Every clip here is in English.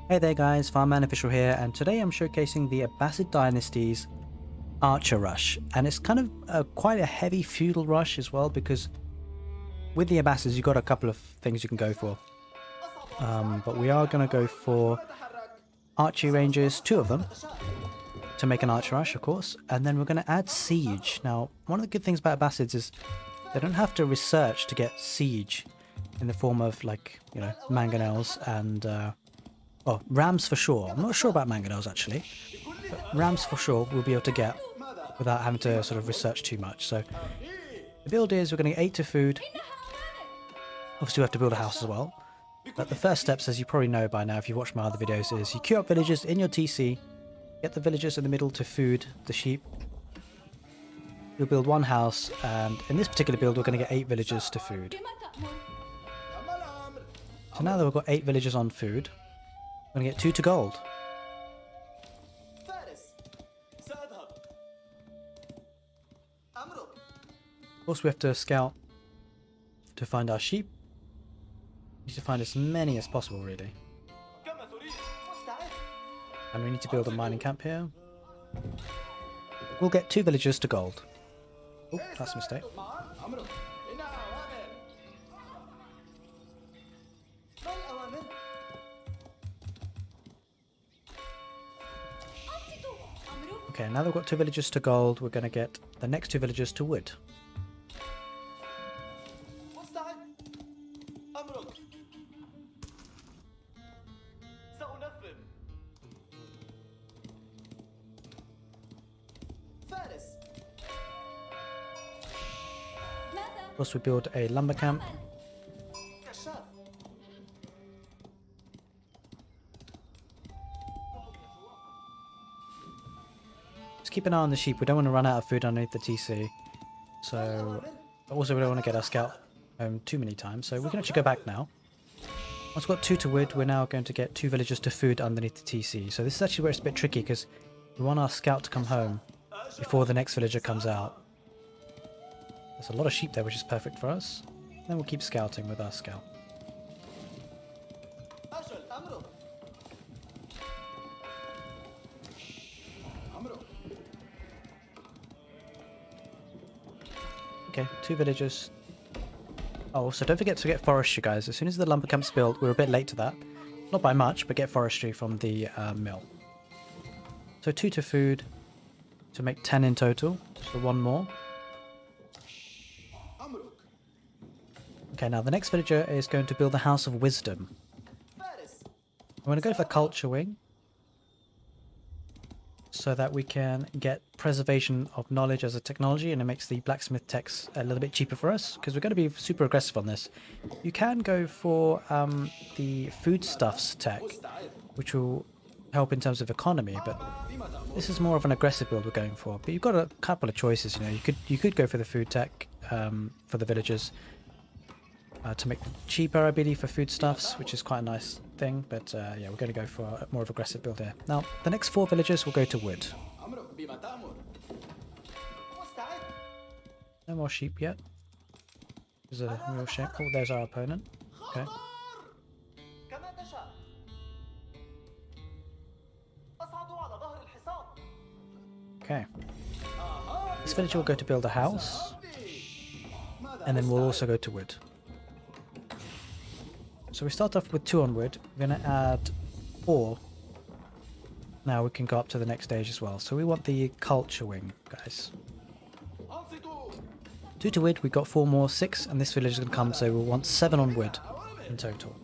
Hey there guys, Farmman Official here, and today I'm showcasing the Abbasid Dynasty's Archer Rush. And it's kind of quite a heavy feudal rush as well, because with the Abbasids you've got a couple of things you can go for. But we are going to go for archery ranges, 2 of them, to make an Archer Rush of course, and then we're going to add siege. Now, one of the good things about Abbasids is they don't have to research to get siege in the form of, like, you know, mangonels and well, RAMS for sure. I'm not sure about mangonels actually, but RAMS for sure we'll be able to get without having to sort of research too much. So the build is we're going to get 8 to food. Obviously we have to build a house as well. But the first steps, as you probably know by now if you've watched my other videos, is you queue up villagers in your TC, get the villagers in the middle to food the sheep. You'll build 1 house, and in this particular build we're going to get 8 villagers to food. So now that we've got 8 villagers on food, we're going to get 2 to gold. Of course we have to scout to find our sheep. We need to find as many as possible really. And we need to build a mining camp here. We'll get 2 villagers to gold. Oh, that's a mistake. Okay, now that we've got 2 villagers to gold, we're going to get the next 2 villagers to wood. Of course, we build a lumber camp. Just keep an eye on the sheep. We don't want to run out of food underneath the TC. So, also we don't want to get our scout home too many times. So we can actually go back now. Once we've got 2 to wood, we're now going to get 2 villagers to food underneath the TC. So this is actually where it's a bit tricky, because we want our scout to come home before the next villager comes out. There's a lot of sheep there, which is perfect for us. Then we'll keep scouting with our scout. Okay, 2 villagers. Oh, so don't forget to get forestry, guys. As soon as the lumber camp's built, we're a bit late to that. Not by much, but get forestry from the mill. So 2 to food to make 10 in total. So 1 more. Okay, now the next villager is going to build the House of Wisdom. I'm going to go for the culture wing, so that we can get preservation of knowledge as a technology, and it makes the blacksmith techs a little bit cheaper for us, because we're going to be super aggressive on this. You can go for the foodstuffs tech, which will help in terms of economy, but this is more of an aggressive build we're going for. But you've got a couple of choices, you know. You could go for the food tech for the villagers, to make them cheaper, I believe, for foodstuffs, which is quite a nice thing. But yeah, we're going to go for a more of aggressive build here. Now, the next 4 villagers will go to wood. No more sheep yet. There's a real shame. Oh, there's our opponent. Okay. Okay. This villager will go to build a house, and then we'll also go to wood. So we start off with 2 on wood. We're going to add 4. Now we can go up to the next stage as well. So we want the culture wing, guys. 2 to wood, we got 4 more, 6, and this village is going to come, so we'll want 7 on wood in total.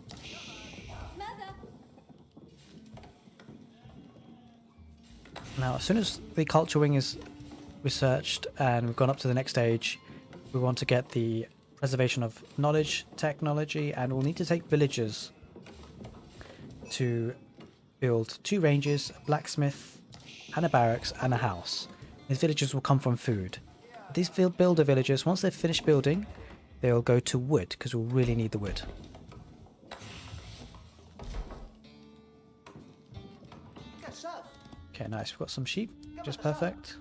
Now, as soon as the culture wing is researched and we've gone up to the next stage, we want to get the preservation of knowledge technology, and we'll need to take villagers to build 2 ranges, a blacksmith and a barracks and a house. These villagers will come from food. These builder villagers, once they've finished building, they'll go to wood, because we'll really need the wood. Okay, nice. We've got some sheep, just perfect.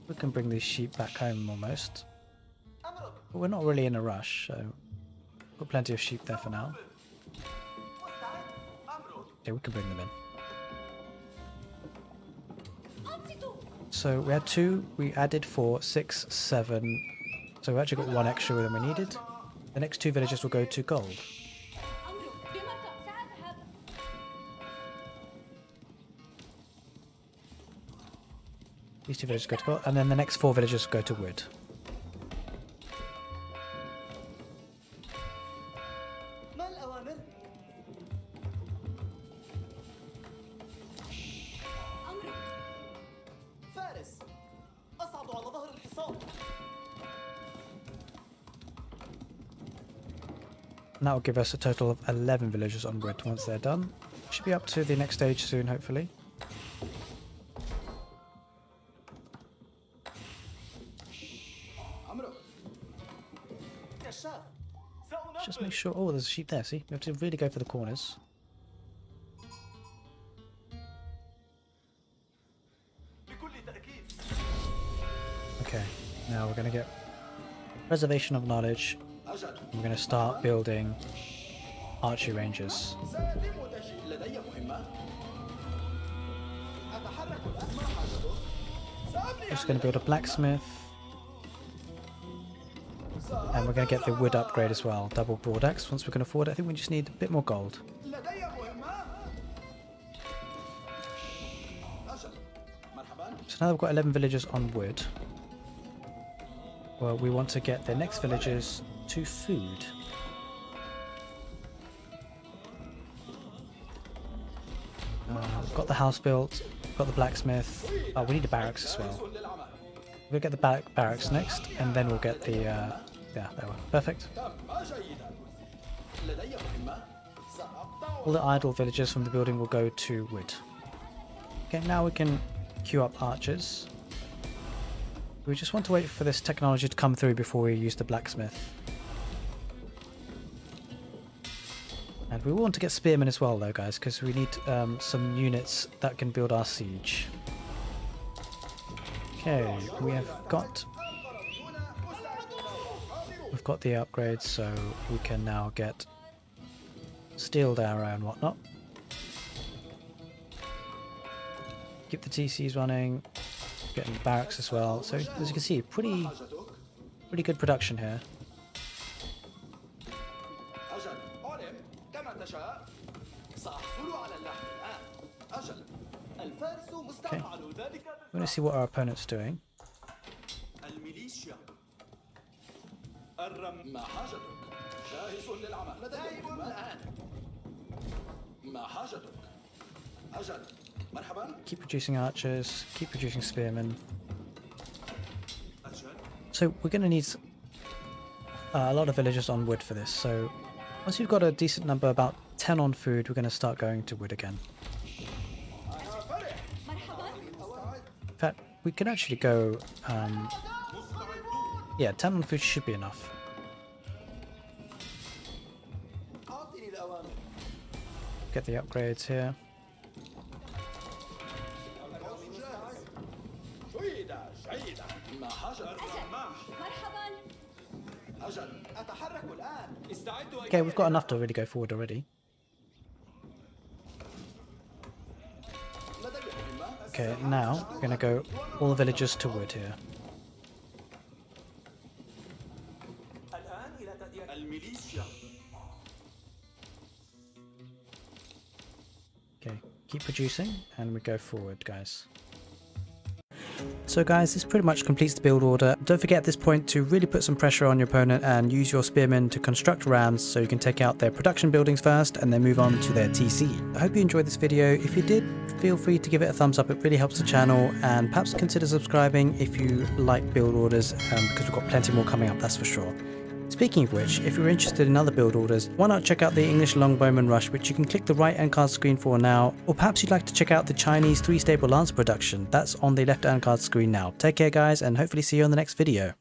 We can bring these sheep back home almost. But we're not really in a rush, so got plenty of sheep there for now. Okay, we can bring them in. So we had 2, we added 4, 6, 7. So we actually got 1 extra than we needed. The next 2 villages will go to gold. These 2 villages go to gold, and then the next 4 villages go to wood. And that will give us a total of 11 villagers on wood once they're done. Should be up to the next stage soon, hopefully. Just make sure... Oh, there's a sheep there, see? We have to really go for the corners. Okay, now we're going to get preservation of knowledge. We're going to start building archery ranges. Just going to build a blacksmith. And we're going to get the wood upgrade as well. Double broad axe once we can afford it. I think we just need a bit more gold. So now we've got 11 villagers on wood. Well, we want to get the next villagers to food. We've got the house built, got the blacksmith. Oh, we need a barracks as well. We'll get the barracks next, and then we'll get the... yeah, there we go. Perfect. All the idle villagers from the building will go to wood. Okay, now we can queue up archers. We just want to wait for this technology to come through before we use the blacksmith. And we want to get spearmen as well though, guys, because we need some units that can build our siege. Okay, we've got the upgrades, so we can now get steeled arrow and whatnot. Keep the TCs running, getting barracks as well. So as you can see, pretty good production here. Okay, we're going to see what our opponent's doing. Keep producing archers, keep producing spearmen. So we're going to need a lot of villagers on wood for this. So once you've got a decent number, about 10 on food, we're going to start going to wood again. In fact, we can actually go... yeah, 10 on food should be enough. Get the upgrades here. Okay, we've got enough to really go forward already. Okay, now we're going to go all the villagers to wood here. Okay, keep producing and we go forward, guys. So guys, this pretty much completes the build order. Don't forget at this point to really put some pressure on your opponent and use your spearmen to construct rams so you can take out their production buildings first and then move on to their TC. I hope you enjoyed this video. If you did, feel free to give it a thumbs up. It really helps the channel, and perhaps consider subscribing if you like build orders, because we've got plenty more coming up, that's for sure. Speaking of which, if you're interested in other build orders, why not check out the English Longbowman Rush, which you can click the right end card screen for now, or perhaps you'd like to check out the Chinese 3-stable lance production, that's on the left hand card screen now. Take care guys, and hopefully see you on the next video.